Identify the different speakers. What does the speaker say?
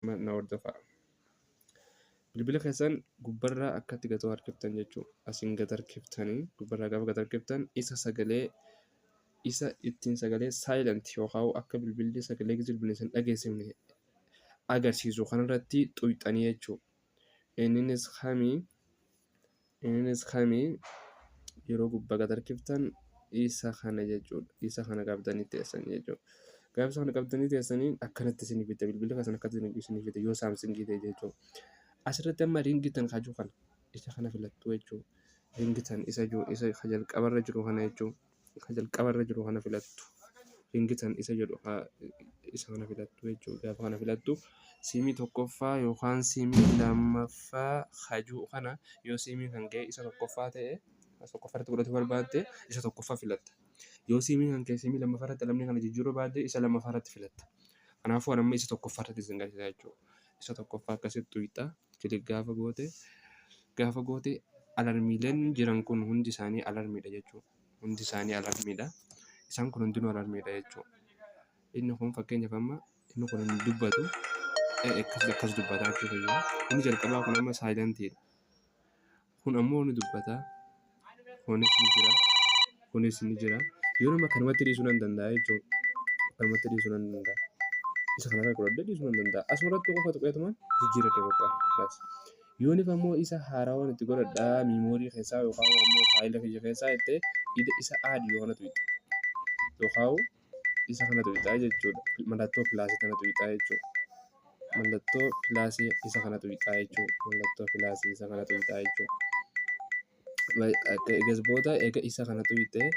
Speaker 1: na hordofa. Bilbila keessan gubbarraa akkatti gatoo harkiftan jechuudha. Asiin gad harkiftanii gubbarraa gaafa gad harkiftan isa ittiin sagalee saayilent yookaan akka bilbilli sagalee bilbilli hin dhageessifne agarsiisu kanarratti xuqxanii jechuudha. Innis kamii yeroo gubbaa gad harkiftan isa kana jechuudha. Isa kana qabdanii teessan jechuudha. Gaafa sana qabdanii teessanii akkanatti isinii fidda bilbila kana akkatti isinii fidda yoo saamsingii ta'e jechuudha. Asirratti amma ringitan kaajuu kana isa kana filattu jechuudha. Ringitan isa jalqabarra jiru kana jechuudha. Kan jalqabarra jiru kana filattu. Ringitan isa jedhu isa kana filattu jechuudha. Gaafa kana filattu siimii tokkoffaa yookaan siimii lammaffaa kaajuu kana yoo siimii kan ga'e isa tokkoffaa ta'e tokkoffaatti godhatu barbaadde isa tokkoffaa filatta. Yoo siimii kan kee siimii lammaffaarratti lamni kana jijjiiruu baadde isa lammaffaarratti filatta. Kanaafuu amma isa tokkoffaarratti isin galchisa jechuudha. Isa tokkoffaa akkasitti tuqxa. Kilik gaafa goote alarmiileen jiran kun hundi isaanii alarmiidha jechuudha. Hundi isaanii alarmiidha. Isaan kun hundinuu alarmiidha jechuudha. Inni kun fakkeenyaaf amma inni kun hin dubbatu akkas dubbataa jechuudha. Inni jalqabaa kun amma saayilentiidha. Kun ammoo ni dubbata. Kunis ni jira. Yoo nama kanumatti dhiisuu nan danda'a jechuudha. Kanumatti dhiisuu nan danda'a. Isa kanarra godhadhee dhiisuu nan danda'a. Asumarratti qofa tuqeetumaan jijjiirratee qophaa'e. Yoonif ammoo isa haarawwan itti godhadhaa miimoorii keessaa yookaan ammoo faayila kiyya keessaa jettee isa aadiyoo kana tuqxa. Yookaan isa kana tuqxaa jechuudha. Mallattoo pilaasii kana tuqxaa jechuudha. Mallattoo pilaasii isa kana tuqxaa jechuudha. Mallattoo pilaasii isa kana tuqxaa jechuudha. Egaa isa kana tuqxee